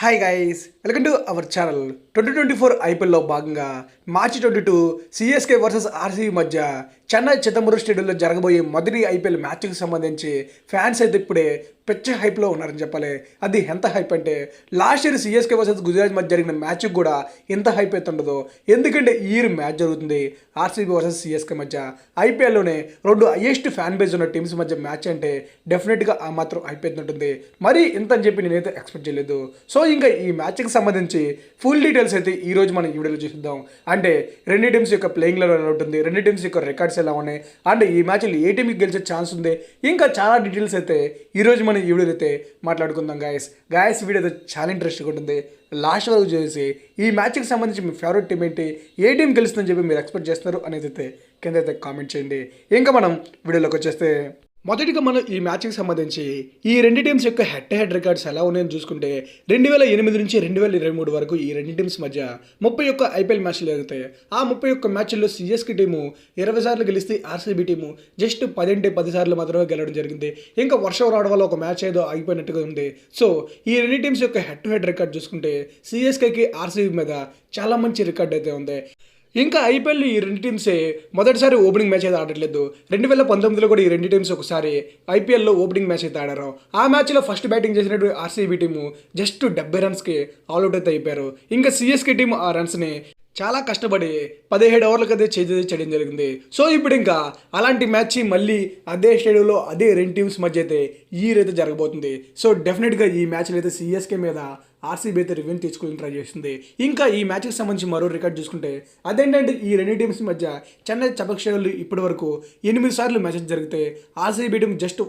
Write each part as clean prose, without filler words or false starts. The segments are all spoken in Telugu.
Hi guys, welcome to our channel. 2024 ఐపీఎల్లో భాగంగా మార్చి 22 సిఎస్కే వర్సెస్ ఆర్సీబీ మధ్య చెన్నై చిదంబరం స్టేడియంలో జరగబోయే మొదటి ఐపీఎల్ మ్యాచ్కి సంబంధించి ఫ్యాన్స్ అయితే ఇప్పుడే పెద్ద హైప్లో ఉన్నారని చెప్పాలి. అది ఎంత హైప్ అంటే last year CSK versus Gujarat మధ్య జరిగిన మ్యాచ్కి కూడా ఎంత హైప్ అయితే ఉండదు. ఎందుకంటే ఈ ఇయర్ మ్యాచ్ జరుగుతుంది ఆర్సీబీ వర్సెస్ సిఎస్కే మధ్య. ఐపీఎల్లోనే రెండు హైయెస్ట్ ఫ్యాన్ బేస్ ఉన్న టీమ్స్ మధ్య మ్యాచ్ అంటే డెఫినెట్గా ఆ మాత్రం హైప్ అయితే ఉంటుంది. మరి ఇంత అని చెప్పి నేనైతే ఎక్స్పెక్ట్ చేయలేదు. సో ఇంకా ఈ మ్యాచ్కి సంబంధించి ఫుల్ డీటెయిల్స్ అయితే ఈ రోజు మనం ఈ వీడియోలో చూద్దాం. అంటే రెండు టీమ్స్ యొక్క ప్లేయింగ్ లెవెల్ ఎలా ఉంటుంది, రెండు టీమ్స్ యొక్క రికార్డ్స్ ఎలా ఉన్నాయి, అంటే ఈ మ్యాచ్లో ఏ టీంకి గెలిచే ఛాన్స్ ఉంది, ఇంకా చాలా డీటెయిల్స్ అయితే ఈరోజు మనం ఈ వీడియోలో అయితే మాట్లాడుకుందాం. గాయస్ వీడియో అయితే చాలా ఇంట్రెస్ట్గా ఉంటుంది. లాస్ట్ వరకు చేసి ఈ మ్యాచ్కి సంబంధించి మీ ఫేవరెట్ టీం ఏంటి, ఏ టీం గెలుస్తుందని చెప్పి మీరు ఎక్స్పెక్ట్ చేస్తున్నారు అనేది అయితే కింద అయితే కామెంట్ చేయండి. ఇంకా మనం వీడియోలోకి వచ్చేస్తే మొదటిగా మనం ఈ మ్యాచ్కి సంబంధించి ఈ రెండు టీమ్స్ యొక్క హెడ్ టు హెడ్ రికార్డ్స్ ఎలా ఉన్నాయని చూసుకుంటే 2008 నుంచి 2023 వరకు ఈ రెండు టీమ్స్ మధ్య 31 ఐపీఎల్ మ్యాచ్లు జరుగుతాయి. ఆ 31 మ్యాచ్ల్లో సిఎస్కే టీము 20 సార్లు గెలిస్తే ఆర్సీబీ టీము జస్ట్ 10 సార్లు మాత్రమే గెలవడం జరిగింది. ఇంకా వర్షం రావడం వల్ల ఒక మ్యాచ్ ఏదో ఆగిపోయినట్టుగా ఉంది. సో ఈ రెండు టీమ్స్ యొక్క హెడ్ టు హెడ్ రికార్డ్ చూసుకుంటే సిఎస్కేకి ఆర్సీబీ మీద చాలా మంచి రికార్డ్ అయితే ఉంది. ఇంకా ఐపీఎల్ ఈ రెండు టీమ్సే మొదటిసారి ఓపెనింగ్ మ్యాచ్ అయితే ఆడట్లేదు. 2019లో కూడా ఈ రెండు టీమ్స్ ఒకసారి ఐపీఎల్లో ఓపెనింగ్ మ్యాచ్ అయితే ఆడారు. ఆ మ్యాచ్లో ఫస్ట్ బ్యాటింగ్ చేసినటువంటి ఆర్సీబీ టీము జస్ట్ 70 రన్స్కి ఆల్అౌట్ అయితే అయిపోయారు. ఇంకా సిఎస్కే టీం ఆ రన్స్ని చాలా కష్టపడి 17 ఓవర్లకు అయితే చేయడం జరిగింది. సో ఇప్పుడు ఇంకా అలాంటి మ్యాచ్ మళ్ళీ అదే స్టేడియంలో అదే రెండు టీమ్స్ మధ్య అయితే ఈ రైతే జరగబోతుంది. సో డెఫినెట్గా ఈ మ్యాచ్లో అయితే సిఎస్కే మీద ఆర్సీబీ అయితే రివెంజ్ తెచ్చుకోవాలని ట్రై చేస్తుంది. ఇంకా ఈ మ్యాచ్కి సంబంధించి మరో రికార్డ్ చూసుకుంటే అదేంటంటే ఈ రెండు టీమ్స్ మధ్య చెన్నై చపక్షలు ఇప్పటి వరకు 8 సార్లు మ్యాచెస్ జరిగితే ఆర్సీబీ టీం జస్ట్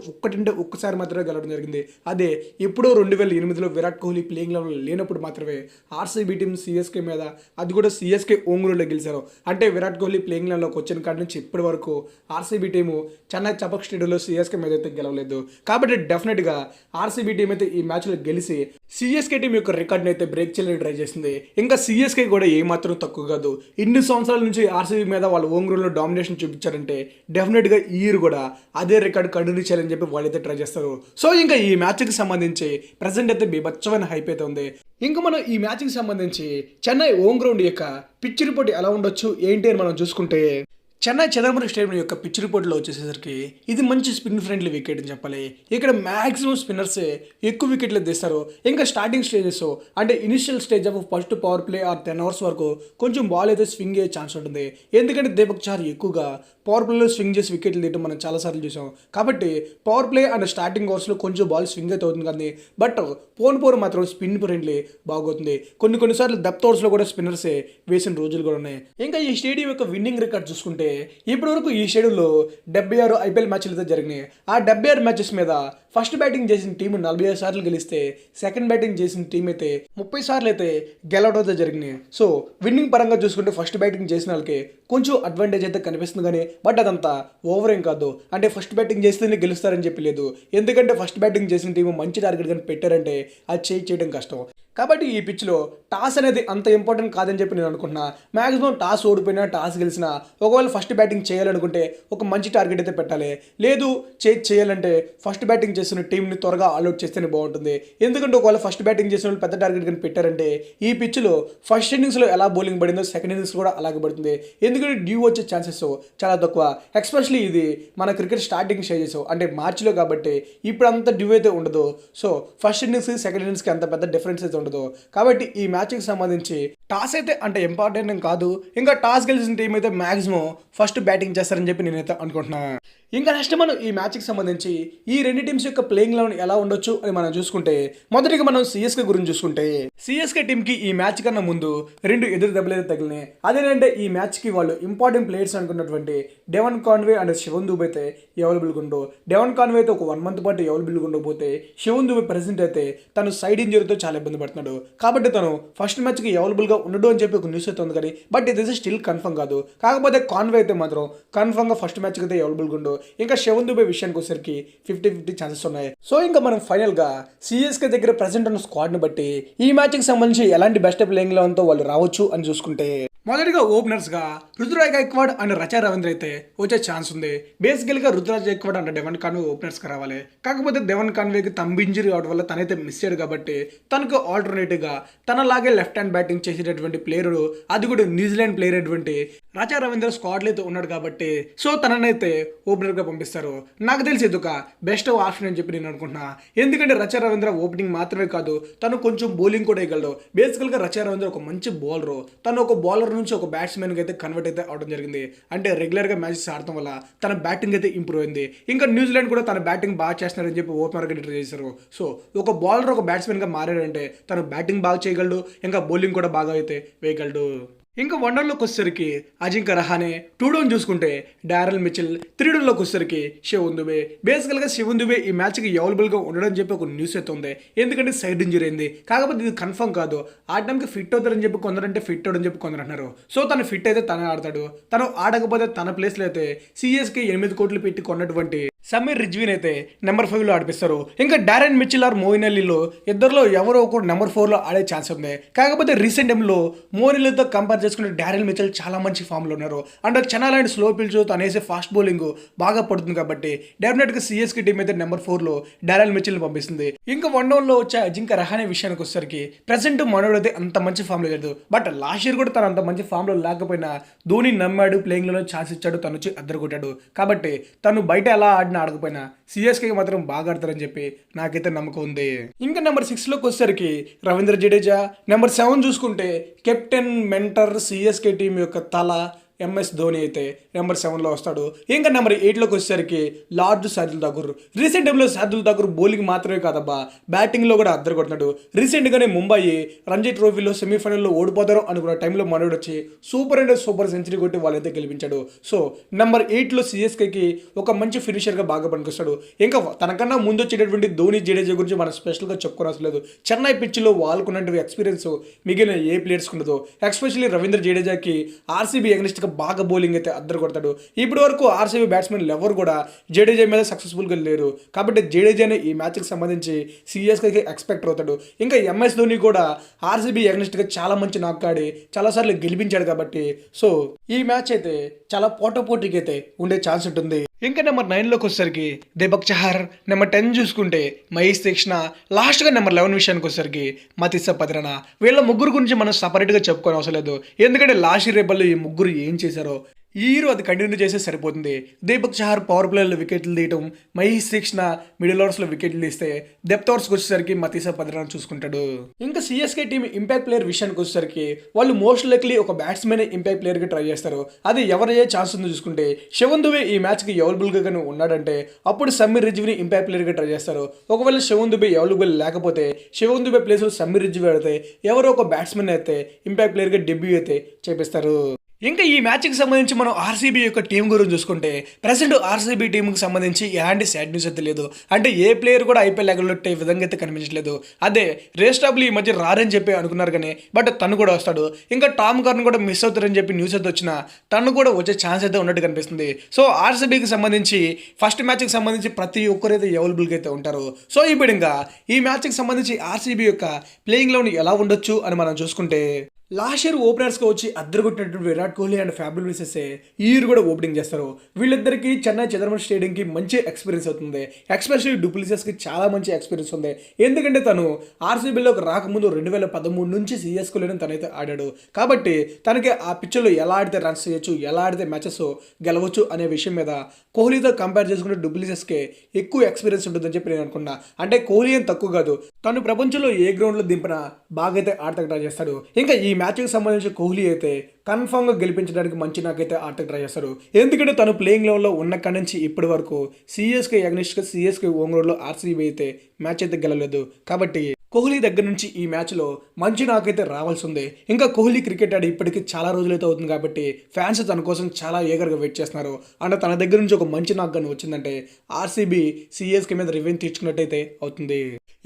ఒక్కసారి మాత్రమే గెలవడం జరిగింది. అదే ఎప్పుడో 2008లో విరాట్ కోహ్లీ ప్లేయింగ్ లెవెల్ లేనప్పుడు మాత్రమే ఆర్సీబీ టీం సిఎస్కే మీద, అది కూడా సిఎస్కే ఓంగ్రూలో గెలిచారు. అంటే విరాట్ కోహ్లీ ప్లేయింగ్ లెవెల్లోకి వచ్చిన కాడి నుంచి ఇప్పటి వరకు ఆర్సీబీ టీము చెన్నై చపక్ స్టేడియంలో సిఎస్కే మీద అయితే గెలవలేదు. కాబట్టి డెఫినెట్గా ఆర్సీబీ టీం అయితే ఈ మ్యాచ్లో గెలిచి సిఎస్కే టీం యొక్క రికార్డ్ని అయితే బ్రేక్ చేయడానికి ట్రై చేసింది. ఇంకా సిఎస్కే కూడా ఏమాత్రం తక్కువ కాదు. ఇన్ని సంవత్సరాల నుంచి ఆర్సీబీ మీద వాళ్ళు ఓంగ్రూలో డామినేషన్ చూపించారంటే డెఫినెట్గా ఈ ఇయర్ కూడా అదే రికార్డ్ కంటిన్యూ చేయాలని చెప్పి వాళ్ళైతే ట్రై చేస్తారు. సో ఇంకా ఈ మ్యాచ్కి సంబంధించి ప్రజెంట్ అయితే బీభత్సమైన హైప్ అయితే ఉంది. ఇంకా మనం ఈ మ్యాచ్కి సంబంధించి చెన్నై హోమ్ గ్రౌండ్ యొక్క పిచ్ రిపోర్ట్ ఎలా ఉండొచ్చు ఏంటి అని మనం చూసుకుంటే చెన్నై చిదంబరం స్టేడియం యొక్క పిచ్ రిపోర్ట్లో వచ్చేసరికి ఇది మంచి స్పిన్ ఫ్రెండ్లీ వికెట్ అని చెప్పాలి. ఇక్కడ మ్యాక్సిమం స్పిన్నర్సే ఎక్కువ వికెట్లు తీస్తారు. ఇంకా స్టార్టింగ్ స్టేజెస్ అంటే initial stage of first power play or 10 overs వరకు కొంచెం బాల్ అయితే స్వింగ్ అయ్యే ఛాన్స్ ఉంటుంది. ఎందుకంటే దీపక్ చార్ ఎక్కువగా పవర్ ప్లేలో స్వింగ్ చేసి వికెట్లు తీయడం మనం చాలాసార్లు చూసాం. కాబట్టి పవర్ ప్లే అండ్ స్టార్టింగ్ ఓవర్స్లో కొంచెం బాల్ స్వింగ్ అయితే అవుతుంది కానీ బట్ పోను మాత్రం స్పిన్ ఫ్రెండ్లీ బాగుతుంది. కొన్నిసార్లు డెప్త్ ఓవర్స్లో కూడా స్పిన్నర్సే వేసిన రోజులు కూడా ఉన్నాయి. ఇంకా ఈ స్టేడియం యొక్క విన్నింగ్ రికార్డ్ చూసుకుంటే ఇప్పటి వరకు ఈ షెడ్యూల్లో 76 ఐపీఎల్ మ్యాచ్లు అయితే జరిగినాయి. ఆ 76 మ్యాచెస్ మీద ఫస్ట్ బ్యాటింగ్ చేసిన టీము 45 సార్లు గెలిస్తే సెకండ్ బ్యాటింగ్ చేసిన టీం అయితే 30 సార్లు అయితే గెలవడం అయితే జరిగినాయి. సో విన్నింగ్ పరంగా చూసుకుంటే ఫస్ట్ బ్యాటింగ్ చేసిన వాళ్ళకి కొంచెం అడ్వాంటేజ్ అయితే కనిపిస్తుంది కానీ బట్ అదంతా ఓవర్ ఏం కాదు. అంటే ఫస్ట్ బ్యాటింగ్ చేస్తేనే గెలుస్తారని చెప్పి లేదు. ఎందుకంటే ఫస్ట్ బ్యాటింగ్ చేసిన టీము మంచి టార్గెట్ కానీ పెట్టారంటే అది చేయడం కష్టం. కాబట్టి ఈ పిచ్లో టాస్ అనేది అంత ఇంపార్టెంట్ కాదని చెప్పి నేను అనుకుంటున్నా. మ్యాక్సిమం టాస్ ఓడిపోయినా టాస్ గెలిచినా ఒకవేళ ఫస్ట్ బ్యాటింగ్ చేయాలనుకుంటే ఒక మంచి టార్గెట్ అయితే పెట్టాలి. లేదు చేయాలంటే ఫస్ట్ బ్యాటింగ్ చేసిన టీంని త్వరగా ఆల్అౌట్ చేస్తేనే బాగుంటుంది. ఎందుకంటే ఒకవేళ ఫస్ట్ బ్యాటింగ్ చేసిన వాళ్ళు పెద్ద టార్గెట్ కానీ పెట్టారంటే ఈ పిచ్లో ఫస్ట్ ఇన్నింగ్స్లో ఎలా బౌలింగ్ పడిందో సెకండ్ ఇన్నింగ్స్ కూడా అలాగే పడుతుంది. ఎందుకంటే డ్యూ వచ్చే ఛాన్సెస్ చాలా తక్కువ. ఎస్పెషలీ ఇది మన క్రికెట్ స్టార్టింగ్ స్టేజెస్ అంటే మార్చిలో కాబట్టి ఇప్పుడు అంత డ్యూ అయితే ఉండదు. సో ఫస్ట్ ఇన్నింగ్స్ సెకండ్ ఇన్నింగ్స్కి అంత పెద్ద డిఫరెన్స్ అయితే ఉండదు. కాబట్టి ఈ మ్యాచ్కి సంబంధించి టాస్ అయితే అంటే ఇంపార్టెంట్ ఏం కాదు. ఇంకా టాస్ గెలిచిన టీం అయితే మ్యాక్సిమం ఫస్ట్ బ్యాటింగ్ చేస్తారని చెప్పి నేనైతే అనుకుంటున్నాను. ఇంకా నెక్స్ట్ మనం ఈ మ్యాచ్కి సంబంధించి ఈ రెండు టీమ్స్ యొక్క ప్లేయింగ్ లెవెల్ ఎలా ఉండొచ్చు అని మనం చూసుకుంటే మొదటిగా మనం సిఎస్కే గురించి చూసుకుంటే సిఎస్కే టీంకి ఈ మ్యాచ్ కన్నా ముందు రెండు ఎదురు దెబ్బలు అయితే తగిలినాయి. అదేంటంటే ఈ మ్యాచ్కి వాళ్ళు ఇంపార్టెంట్ ప్లేయర్స్ అనుకున్నటువంటి Devon Conway and Shivam Dube అయితే అవైలబుల్గా ఉండవు. డెవన్ కాన్వే అయితే ఒక 1 మంత్ పాటు అవైలబుల్గా ఉండకపోతే శివన్ దుబే ప్రెసెంట్ అయితే తను సైడ్ ఇంజరీతో చాలా ఇబ్బంది పడుతున్నాడు. కాబట్టి తను ఫస్ట్ మ్యాచ్కి అవైలబుల్గా ఉండడు అని చెప్పి ఒక న్యూస్ అయితే ఉంది కానీ బట్ ఇది స్టిల్ కన్ఫర్మ్ కాదు. కాకపోతే కాన్వే అయితే మాత్రం కన్ఫర్మ్గా ఫస్ట్ మ్యాచ్కి అయితే అవైలబుల్గా ఉండవు. ఇంకా శివన్ దుబే విషయానికి వచ్చేసరికి 50-50 ఛాన్సెస్ ఉన్నాయి. సో ఇంకా మనం ఫైనల్గా సిఎస్కే దగ్గర ప్రెసెంట్ ఉన్న స్క్వాడ్ని బట్టి ఈ మ్యాచ్కి సంబంధించి ఎలాంటి బెస్ట్ ప్లేయింగ్ లెవెన్తో వాళ్ళు రావచ్చు అని చూసుకుంటే మొదటిగా ఓపెనర్స్గా రుతురాజ్ గైక్వాడ్ అండ్ రచా రవీంద్ర అయితే వచ్చే ఛాన్స్ ఉంది. బేసికల్గా Ruturaj Gaikwad and Devon Conway ఓపెనర్స్గా రావాలి. కాకపోతే డెవన్ కాన్వేకి తంబు ఇంజరీ అవడం వల్ల తనైతే మిస్ అయ్యాడు కాబట్టి తనకు ఆల్టర్నేటివ్గా తనలాగే లెఫ్ట్ హ్యాండ్ బ్యాటింగ్ చేసేటటువంటి ప్లేయరు, అది కూడా న్యూజిలాండ్ ప్లేయర్ అటువంటి రచా రవీంద్ర స్క్వాడ్లో అయితే ఉన్నాడు కాబట్టి సో తననైతే ఓపెనర్గా పంపిస్తారు. నాకు తెలిసి ఇది ఒక బెస్ట్ ఆప్షన్ అని చెప్పి నేను అనుకుంటున్నా. ఎందుకంటే రచా రవీంద్ర ఓపెనింగ్ మాత్రమే కాదు, తను కొంచెం బౌలింగ్ కూడా వేయగలడు. బేసికల్గా రచా రవీంద్ర ఒక మంచి బౌలరు. తను ఒక బౌలర్ నుంచి ఒక బ్యాట్స్మెన్కి అయితే కన్వర్ట్ అయితే అవడం జరిగింది. అంటే రెగ్యులర్గా మ్యాచెస్ ఆడటం వల్ల తన బ్యాటింగ్ అయితే ఇంప్రూవ్ అయింది. ఇంకా న్యూజిలాండ్ కూడా తన బ్యాటింగ్ బాగా చేస్తున్నారని చెప్పి ఓపెనర్గా డిక్లేర్ చేశారు. సో ఒక బౌలర్ ఒక బ్యాట్స్మెన్గా మారాడంటే తను బ్యాటింగ్ బాగా చేయగలడు, ఇంకా బౌలింగ్ కూడా బాగా అయితే వేయగలడు. ఇంకా వన్డర్లోకి వచ్చేసరికి అజింక్య రహానే, 2 డౌన్ చూసుకుంటే డారెల్ మిచెల్, 3 డౌన్లోకి వచ్చేసరికి శివన్ దుబే. బేసికల్గా శివన్ దుబే ఈ మ్యాచ్కి అవైలబుల్గా ఉండడం చెప్పి ఒక న్యూస్ అయితే ఉంది. ఎందుకంటే సైడ్ ఇంజరీ అయింది. కాకపోతే ఇది కన్ఫర్మ్ కాదు. ఆడడానికి ఫిట్ అవుతారని చెప్పి కొందరంటే ఫిట్ అవుడని చెప్పి కొందరు అంటున్నారు. సో తను ఫిట్ అయితే తనే ఆడతాడు. తను ఆడకపోతే తన ప్లేస్లో అయితే సిఎస్కి 8 కోట్లు పెట్టి కొన్నటువంటి సమీర్ రిజ్వీన్ అయితే నెంబర్ 5లో ఆడిపిస్తారు. ఇంకా డారెన్ మిచెల్ ఆర్ మోయిన్ అలీలో ఇద్దరులో ఎవరో ఒకరు నెంబర్ 4లో ఆడే ఛాన్స్ ఉంది. కాకపోతే రీసెంట్ టైంలో మోయిన్ అలీతో కంపేర్ చేసుకుంటే డారెన్ మిచెల్ చాలా మంచి ఫామ్లో ఉన్నారు. అండ్ చిన్న స్లో పిల్చు తను వేసే ఫాస్ట్ బౌలింగ్ బాగా పడుతుంది కాబట్టి డెఫినెట్గా సిఎస్కి టీం అయితే నెంబర్ 4లో డారెన్ మిచెల్ని పంపిస్తుంది. ఇంకా వన్ డౌన్లో వచ్చే అజింక్య రహానే విషయానికి వచ్చేసరికి ప్రెసెంట్ మనోడు అయితే అంత మంచి ఫామ్లో లేదు. బట్ లాస్ట్ ఇయర్ కూడా తను అంత మంచి ఫామ్లో లేకపోయినా ధోని నమ్మాడు, ప్లేయింగ్లో ఛాన్స్ ఇచ్చాడు, తను వచ్చి అద్దరు కొట్టాడు. కాబట్టి తను బయట ఎలా ఆడకపోయినా సిఎస్కేకి మాత్రం బాగా ఆడతారని చెప్పి నాకైతే నమ్మకం ఉంది. ఇంకా నెంబర్ 6లోకి వచ్చేసరికి రవీంద్ర జడేజా. నెంబర్ 7 చూసుకుంటే కెప్టెన్ మెంటర్ సిఎస్కే టీం యొక్క తల ఎంఎస్ ధోని అయితే నెంబర్ 7లో వస్తాడు. ఇంకా నెంబర్ 8లోకి వచ్చేసరికి లార్డ్ శార్దుల్ ఠాకూర్. రీసెంట్ టైంలో శార్దుల్ ఠాకూర్ బౌలింగ్ మాత్రమే కాదబ్బా, బ్యాటింగ్లో కూడా అద్దరు కొడుతున్నాడు. రీసెంట్గానే ముంబై రంజీ ట్రోఫీలో సెమీఫైనల్లో ఓడిపోతారు అనుకున్న టైంలో మనోడు వచ్చి సూపర్ అండ్ సూపర్ సెంచరీ కొట్టి వాళ్ళైతే గెలిపించాడు. సో నెంబర్ 8లో సిఎస్కేకి ఒక మంచి ఫినిషర్గా బాగా పనికొస్తాడు. ఇంకా తనకన్నా ముందు వచ్చేటటువంటి ధోని, జడేజా గురించి మనం స్పెషల్గా చెప్పుకోవడం అవసరం లేదు. చెన్నై పిచ్లో వాళ్ళకున్నటువంటి ఎక్స్పీరియన్స్ మిగిలిన ఏ ప్లేయర్స్కి ఉండదు. ఎస్పెషల్లీ రవీంద్ర జడేజాకి ఆర్సీబీ ఎగ్నెస్ట్ బాగా బౌలింగ్ అయితే అద్దరు కొడతాడు. ఇప్పటి వరకు ఆర్సీబీ బ్యాట్స్మెన్ ఎవరు కూడా జడేజా మీద సక్సెస్ఫుల్గా లేరు. కాబట్టి జడేజానే ఈ మ్యాచ్కి సంబంధించి సిఎస్కేకి ఎక్స్పెక్ట్ అవుతాడు. ఇంకా ఎంఎస్ ధోని కూడా ఆర్సీబీ ఎగ్నెస్ట్గా చాలా మంచి నాక్ ఆడి చాలాసార్లు గెలిపించాడు. కాబట్టి సో ఈ మ్యాచ్ అయితే చాలా పోటాపోటీకి అయితే ఉండే ఛాన్స్ ఉంటుంది. ఇంకా నెంబర్ 9లోకి వచ్చేసరికి దీపక్ చహర్. నెంబర్ 10 చూసుకుంటే మహేష్ తీక్షణ. లాస్ట్గా నెంబర్ 11 విషయానికి వచ్చేసరికి మతిస పతిరణ. వీళ్ళ ముగ్గురు గురించి మనం సపరేట్గా చెప్పుకోని అవసరం లేదు. ఎందుకంటే లాస్ట్ రేపల్లో ఈ ముగ్గురు ఏం చేశారో ఈ హీరో అది కంటిన్యూ చేస్తే సరిపోతుంది. దీపక్ చహర్ పవర్ ప్లేయర్లో వికెట్లు తీయటం, మహేష్ తీక్షణ మిడిల్ ఓవర్స్లో వికెట్లు తీస్తే డెప్త్ ఓవర్స్కి వచ్చేసరికి మతీసా పదిరాన్ చూసుకుంటాడు. ఇంకా సిఎస్కే టీం ఇంపాక్ట్ ప్లేయర్ విషయానికి వచ్చేసరికి వాళ్ళు మోస్ట్ లైక్లీ ఒక బ్యాట్స్మెన్ ఇంపాక్ట్ ప్లేయర్గా ట్రై చేస్తారు. అది ఎవరయ్యే ఛాన్స్ ఉందో చూసుకుంటే శివన్ దుబే ఈ మ్యాచ్కి అవైలబుల్గా కానీ ఉన్నాడంటే అప్పుడు సమీర్ రిజ్వీని ఇంపాక్ట్ ప్లేయర్గా ట్రై చేస్తారు. ఒకవేళ శివన్ దుబే అవైలబుల్ లేకపోతే శివన్ దుబే ప్లేస్లో సమీర్ రిజ్వీ ఆడితే ఎవరో ఒక బ్యాట్స్మెన్ అయితే ఇంపాక్ట్ ప్లేయర్గా డెబ్యూ అయితే చేపిస్తారు. ఇంకా ఈ మ్యాచ్కి సంబంధించి మనం ఆర్సీబీ యొక్క టీం గురించి చూసుకుంటే ప్రజెంట్ ఆర్సీబీ టీంకి సంబంధించి ఎలాంటి సాడ్ న్యూస్ అయితే లేదు. అంటే ఏ ప్లేయర్ కూడా ఐపీఎల్ ఎగలొట్టే విధంగా అయితే కనిపించలేదు. అదే రేస్టాబ్లీ ఈ మధ్య రారని చెప్పి అనుకున్నారు కానీ బట్ తను కూడా వస్తాడు. ఇంకా టామ్ కర్న్ కూడా మిస్ అవుతారని చెప్పి న్యూస్ అయితే వచ్చినా తను కూడా వచ్చే ఛాన్స్ అయితే ఉన్నట్టు కనిపిస్తుంది. సో ఆర్సీబీకి సంబంధించి ఫస్ట్ మ్యాచ్కి సంబంధించి ప్రతి ఒక్కరైతే అవైలబుల్గా అయితే ఉంటారు. సో ఈ విధంగా ఈ మ్యాచ్కి సంబంధించి ఆర్సీబీ యొక్క ప్లేయింగ్ లెవెన్ ఎలా ఉండొచ్చు అని మనం చూసుకుంటే లాస్ట్ ఇయర్ ఓపెనర్స్గా వచ్చి అద్దరుకొట్టినటువంటి విరాట్ కోహ్లీ అండ్ ఫ్యాబ్రిల్ విసెస్ఏ ఈ ఇయర్ కూడా ఓపెనింగ్ చేస్తారు. వీళ్ళిద్దరికి చెన్నై చిదంబరం స్టేడియంకి మంచి ఎక్స్పీరియన్స్ అవుతుంది. ఎక్స్పెషల్లీ డూప్లిసిస్కి చాలా మంచి ఎక్స్పీరియన్స్ ఉంది. ఎందుకంటే తను ఆర్సీబీలోకి రాకముందు 2013 నుంచి సిఎస్కోలోనే తనైతే ఆడాడు. కాబట్టి తనకి ఆ పిచ్లో ఎలా ఆడితే రన్స్ చేయొచ్చు, ఎలా ఆడితే మ్యాచెస్ గెలవచ్చు అనే విషయం మీద కోహ్లీతో కంపేర్ చేసుకుంటే డూప్లిసిస్కే ఎక్కువ ఎక్స్పీరియన్స్ ఉంటుందని చెప్పి నేను అనుకున్నా. అంటే కోహ్లీ ఏం తక్కువ కాదు, తను ప్రపంచంలో ఏ గ్రౌండ్లో దింపినా బాగా అయితే ఆడతాకు ట్రై చేస్తాడు. ఇంకా ఈ మ్యాచ్కి సంబంధించి కోహ్లీ అయితే కన్ఫామ్గా గెలిపించడానికి మంచి నాకైతే ఆటకు ట్రై చేస్తారు. ఎందుకంటే తను ప్లేయింగ్ లెవెల్లో ఉన్నక్కడి నుంచి ఇప్పటి వరకు సిఎస్కే అగ్నిస్ట్గా సిఎస్కే హోమ్ గ్రౌండ్లో ఆర్సీబీ అయితే మ్యాచ్ అయితే గెలలేదు. కాబట్టి కోహ్లీ దగ్గర నుంచి ఈ మ్యాచ్లో మంచి నాకైతే రావాల్సి ఉంది. ఇంకా కోహ్లీ క్రికెట్ ఆడి ఇప్పటికీ చాలా రోజులైతే అవుతుంది కాబట్టి ఫ్యాన్స్ తన కోసం చాలా ఏగర్గా వెయిట్ చేస్తున్నారు. అంటే తన దగ్గర నుంచి ఒక మంచి నాక్ కానీ వచ్చిందంటే ఆర్సీబీ సిఎస్కే మీద రివెంజ్ తీర్చుకున్నట్టయితే అవుతుంది.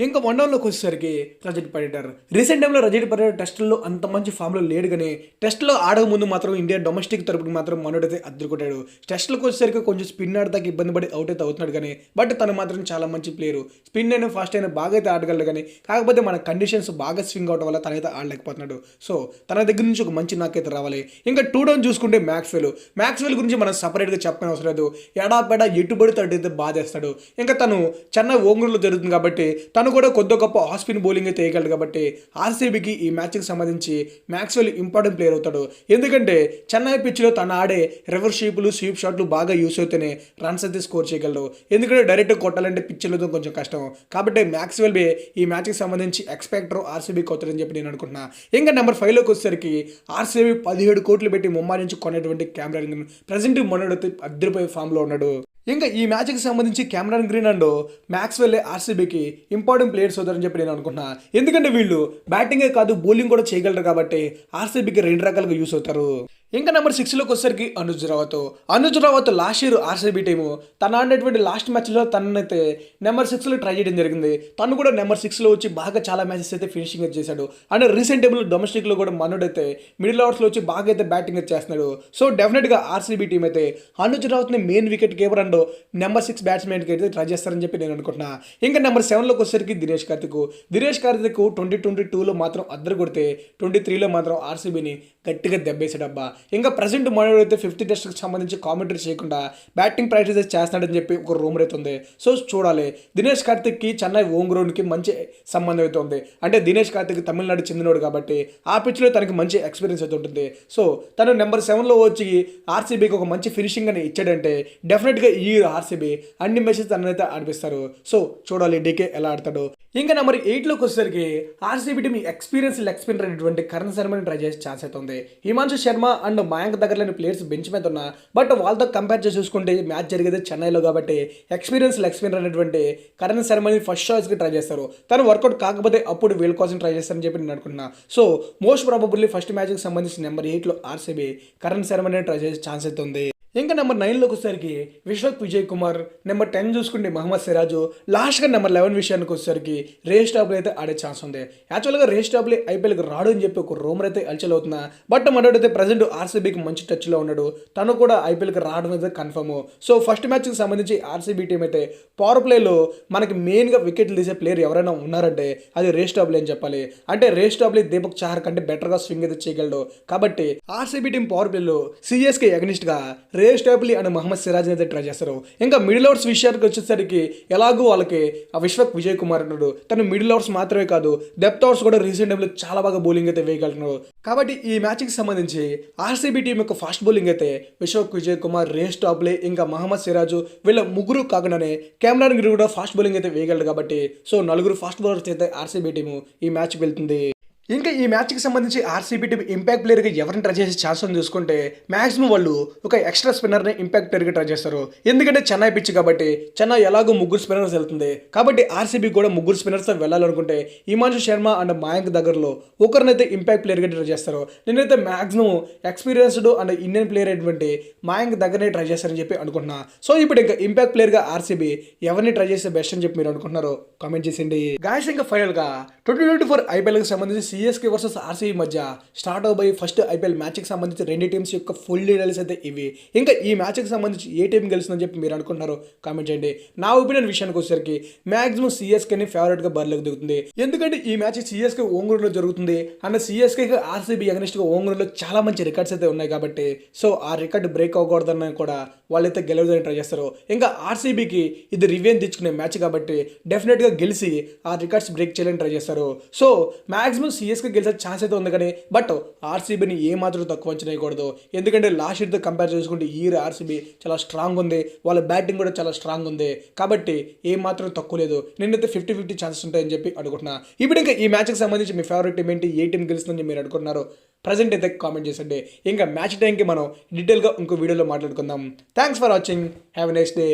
ఇంకా వన్ డౌన్లోకి వచ్చేసరికి రజత్ పడిటర్. రీసెంట్ టైంలో రజత్ పడిటర్ టెస్టుల్లో అంత మంచి ఫామ్లో లేడు కానీ టెస్ట్లో ఆడక ముందు మాత్రం ఇండియా డొమెస్టిక్ తరపుకి మాత్రం మనోడైతే అద్దరుకొట్టాడు. టెస్ట్లకు వచ్చేసరికి కొంచెం స్పిన్ ఆడతాకి ఇబ్బంది పడి అవుట్ అయితే అవుతున్నాడు కానీ బట్ తను మాత్రం చాలా మంచి ప్లేయరు. స్పిన్ అయినా ఫాస్ట్ అయినా బాగా అయితే ఆడగలడు కానీ కాకపోతే మన కండిషన్స్ బాగా స్వింగ్ అవడం వల్ల తనైతే ఆడలేకపోతున్నాడు. సో తన దగ్గర నుంచి ఒక మంచి నాకైతే రావాలి. ఇంకా 2 డౌన్ చూసుకుంటే మ్యాక్స్వెల్ గురించి మనం సపరేట్గా చెప్పని అవసరం లేదు. ఎడాపెడా ఎటుబడితో అటైతే బాధేస్తాడు. ఇంకా తను చెన్నై ఓంగ్రూలో జరుగుతుంది కాబట్టి తను కూడా కొద్ది గొప్ప ఆఫ్ స్పిన్ బౌలింగ్ అయితే వేయగలడు. కాబట్టి ఆర్సీబీకి ఈ మ్యాచ్కి సంబంధించి మ్యాక్స్వెల్ ఇంపార్టెంట్ ప్లేయర్ అవుతాడు. ఎందుకంటే చెన్నై పిచ్లో తను ఆడే రివర్స్ స్వీప్ షాట్లు బాగా యూస్ అవుతేనే రన్స్ అయితే స్కోర్ చేయగలడు. ఎందుకంటే డైరెక్ట్ కొట్టాలంటే పిచ్లతో కొంచెం కష్టం. కాబట్టి మ్యాక్స్వెల్ బే ఈ మ్యాచ్కి సంబంధించి ఎక్స్పెక్టర్ ఆర్సీబీకి అవుతాడని చెప్పి నేను అనుకుంటున్నా. ఇంకా నెంబర్ 5లోకి వచ్చేసరికి ఆర్సీబీ 17 కోట్లు పెట్టి ముంబై నుంచి కొనేటువంటి కెమెరాన్ గ్రీన్ ప్రజెంట్ మొన్నడైతే అద్దరిపోయే ఫామ్లో ఉన్నాడు. ఇంకా ఈ మ్యాచ్కి సంబంధించి కెమెరాన్ గ్రీన్ అండ్ మ్యాక్స్వెల్ ఆర్సీబీకి ఇంపార్టెంట్ ప్లేయర్స్ అవుతారని చెప్పి నేను అనుకుంటున్నా. ఎందుకంటే వీళ్ళు బ్యాటింగే కాదు బౌలింగ్ కూడా చేయగలరు కాబట్టి ఆర్సీబీకి 2 రకాలుగా యూస్ అవుతారు. ఇంకా నెంబర్ 6లోకి వచ్చేసరికి Anuj Rawat last year RCB team తను ఆడినటువంటి లాస్ట్ మ్యాచ్లో తనైతే నెంబర్ 6లో ట్రై చేయడం జరిగింది. తను కూడా నెంబర్ 6లో వచ్చి బాగా చాలా మ్యాచెస్ అయితే ఫినిషింగ్ అయితే చేశాడు. అండ్ రీసెంట్ టైంలో డొమెస్టిక్లో కూడా మనోడైతే మిడిల్ ఓవర్స్లో వచ్చి బాగా అయితే బ్యాటింగ్ అయితే చేస్తున్నాడు. సో డెఫినెట్గా ఆర్సీబీ టీం అయితే అనుజ్ రావత్ని main wicket keeper and number 6 బ్యాట్స్మెన్కి అయితే ట్రై చేస్తారని చెప్పి నేను అనుకుంటున్నా. ఇంకా నెంబర్ 7లోకి వచ్చేసరికి దినేష్ కార్తిక్ 2022లో మాత్రం అద్దరు కొడితే 23లో మాత్రం ఆర్సీబీని గట్టిగా దెబ్బేసాడు అబ్బా. ఇంకా ప్రజెంట్ మనోడు అయితే 50th టెస్ట్కి సంబంధించి కామెంటరీ చేయకుండా బ్యాటింగ్ ప్రాక్టీసెస్ చేస్తున్నాడని చెప్పి ఒక రూమర్ అయితే ఉంది. సో చూడాలి. దినేష్ కార్తిక్కి చెన్నై ఓన్ గ్రౌండ్కి మంచి సంబంధం అయితే ఉంది. అంటే దినేష్ కార్తిక్ తమిళనాడు చెందినోడు కాబట్టి ఆ పిచ్లో తనకి మంచి ఎక్స్పీరియన్స్ అయితే ఉంటుంది. సో తను నెంబర్ 7లో వచ్చి ఆర్సీబీకి ఒక మంచి ఫినిషింగ్ అని ఇచ్చాడంటే డెఫినెట్గా ఈ ఆర్సీబీ అన్ని మ్యాచెస్ తనైతే ఆడిపిస్తారు. సో చూడాలి డీకే ఎలా ఆడతాడు. ఇంకా నెంబర్ 8లోకి వచ్చేసరికి RCB team experience leg spinner అయినటువంటి కరణ్ శర్మని ట్రై చేసే ఛాన్స్ అయితే ఉంది. హిమాంశు శర్మ అండ్ మయాంక్ దగ్గర లేని ప్లేయర్స్ బెంచ్ మీద ఉన్నా బట్ వాళ్ళతో కంపేర్ చేసి చూసుకుంటే మ్యాచ్ జరిగేది చెన్నైలో కాబట్టి ఎక్స్పీరియన్స్ లెగ్ స్పిన్నర్ అయినటువంటి కరణ్ శర్మని ఫస్ట్ చాయిస్కి ట్రై చేస్తారు. తను వర్కౌట్ కాకపోతే అప్పుడు వీళ్ళ కోసం ట్రై చేస్తారని చెప్పి నేను అనుకుంటున్నా. సో మోస్ట్ ప్రాబబుల్లీ ఫస్ట్ మ్యాచ్కి సంబంధించి నెంబర్ 8లో ఆర్సీబీ కరణ్ శర్మని ట్రై చేసే ఛాన్స్ అయితే ఉంది. ఇంకా నెంబర్ 9లోకి వచ్చేసరికి విజయ్ కుమార్, నెంబర్ 10 చూసుకుంటే మహమ్మద్ సిరాజు, లాస్ట్గా నెంబర్ 11 విషయానికి వచ్చేసరికి రేస్ టాప్లో అయితే ఆడే ఛాన్స్ ఉంది. యాక్చువల్గా రేస్ టాప్లో ఐపీఎల్కి రాడు అని చెప్పి ఒక రూమర్ అయితే అల్చల్ అవుతున్నా. బట్ మనోడైతే ప్రజెంట్ ఆర్సీబీకి మంచి టచ్లో ఉన్నాడు. తను కూడా ఐపీఎల్కి రావడం అయితే కన్ఫర్మ్. సో ఫస్ట్ మ్యాచ్కి సంబంధించి ఆర్సీబీ టీం అయితే పవర్ ప్లేలో మనకి మెయిన్గా వికెట్లు తీసే ప్లేయర్ ఎవరైనా ఉన్నారంటే అది రేస్ టాప్లే అని చెప్పాలి. అంటే రేస్ టాప్లే దీపక్ చాహర్ కంటే బెటర్గా స్వింగ్ అయితే చేయగలడు. కాబట్టి ఆర్సీబీ టీం పవర్ ప్లేలో సిఎస్కే అగనిస్ట్గా Reece Topley and Mohammed Siraj అయితే ట్రై చేస్తారు. ఇంకా మిడిల్ ఓవర్స్ విషయానికి వచ్చేసరికి ఎలాగో వాళ్ళకి విజయ్ కుమార్ ఉన్నాడు. తను మిడిల్ ఓవర్స్ మాత్రమే కాదు డెప్త్ ఓవర్స్ కూడా రీసెంట్ టైంలో చాలా బాగా బౌలింగ్ అయితే వేయగలుగుతున్నారు. కాబట్టి ఈ మ్యాచ్కి సంబంధించి ఆర్సీబీ టీం యొక్క ఫాస్ట్ బౌలింగ్ అయితే విజయ్ కుమార్, రేస్ టాప్లే ఇంకా మహమ్మద్ సిరాజు వీళ్ళ ముగ్గురు కాకుండానే కెమెరాన్ గ్రీన్ కూడా ఫాస్ట్ బౌలింగ్ అయితే వేయగలడు. కాబట్టి సో 4 ఫాస్ట్ బౌలర్స్ అయితే ఆర్సీబీ టీము ఈ మ్యాచ్కి వెళ్తుంది. ఇంకా ఈ మ్యాచ్కి సంబంధించి ఆర్సీబీ టీం ఇంపాక్ట్ ప్లేయర్గా ఎవరిని ట్రై చేసే ఛాన్స్ అని చూసుకుంటే మ్యాక్సిమం వాళ్ళు ఒక ఎక్స్ట్రా స్పిన్నర్ని ఇంపాక్ట్ ప్లేయర్గా ట్రై చేస్తారు. ఎందుకంటే చెన్నై పిచ్ కాబట్టి చెన్నై ఎలాగో 3 స్పిన్నర్స్ వెళ్తుంది. కాబట్టి ఆర్సీబీ కూడా 3 స్పిన్నర్స్తో వెళ్ళాలనుకుంటే హిమాంశు శర్మ అండ్ మయాంక్ దగ్గరలో ఒకరినైతే ఇంపాక్ట్ ప్లేయర్గా ట్రై చేస్తారు. నేనైతే maximum experienced and Indian player అయినటువంటి మయాంక్ దగ్గరనే ట్రై చేస్తారని చెప్పి అనుకుంటున్నా. సో ఇప్పుడు ఇంకా ఇంపాక్ట్ ప్లేయర్గా ఆర్సీబీ ఎవరిని ట్రై చేస్తే బెస్ట్ అని చెప్పి మీరు అనుకుంటున్నారో కామెంట్ చేసేయండి. గాయస్ ఇంకా ఫైనల్గా 2024 ఐపీఎల్కి సంబంధించి సిఎస్కే వర్సెస్ ఆర్సీబీ మధ్య స్టార్ట్ అవబోయే ఫస్ట్ ఐపీఎల్ మ్యాచ్కి సంబంధించి 2 టీమ్స్ యొక్క ఫుల్ డీటెయిల్స్ అయితే ఇవి. ఇంకా ఈ మ్యాచ్కి సంబంధించి ఏ టీం గెలుస్తుందని చెప్పి మీరు అనుకుంటున్నారో కామెంట్ చేయండి. నా ఒపీనియన్ విషయానికి వచ్చేసరికి మ్యాక్సిమం సిఎస్కేని ఫేవరెట్గా బరిలోకి దిగుతుంది. ఎందుకంటే ఈ మ్యాచ్ సిఎస్కే ఓంగ్రూలో జరుగుతుంది అండ్ సిఎస్కేకి ఆర్సీబీ అగనిస్ట్గా ఓంగ్రూలో చాలా మంచి రికార్డ్స్ అయితే ఉన్నాయి. కాబట్టి సో ఆ రికార్డు బ్రేక్ అవ్వకూడదని కూడా వాళ్ళైతే గెలవదని ట్రై చేస్తారు. ఇంకా ఆర్సీబీకి ఇది రివెంజ్ తెచ్చుకునే మ్యాచ్ కాబట్టి డెఫినెట్గా గెలిచి ఆ రికార్డ్స్ బ్రేక్ చేయాలని ట్రై చేస్తారు. సో మ్యాక్సిమం సిఎస్కే గెలిచే ఛాన్స్ అయితే ఉంది. కానీ బట్ ఆర్సీబీని ఏమాత్రం తక్కువ అంచనా వేయకూడదు. ఎందుకంటే లాస్ట్ ఇయర్తో కంపేర్ చేసుకుంటే ఈ ఇయర్ ఆర్సీబీ చాలా స్ట్రాంగ్ ఉంది. వాళ్ళ బ్యాటింగ్ కూడా చాలా స్ట్రాంగ్ ఉంది. కాబట్టి ఏమాత్రం తక్కువ లేదు. నేనైతే 50-50 ఛాన్సెస్ ఉంటాయని చెప్పి అనుకుంటున్నా. ఇప్పుడు ఇంకా ఈ మ్యాచ్కి సంబంధించి మీ ఫేవరెట్ టీం ఏంటి, ఏ టీం గెలుస్తుందని మీరు అనుకుంటున్నారు ప్రజెంట్ అయితే కామెంట్ చేసండి. ఇంకా మ్యాచ్ టైంకి మనం డీటెయిల్గా ఇంకో వీడియోలో మాట్లాడుకుందాం. Thanks for watching. Have a nice day.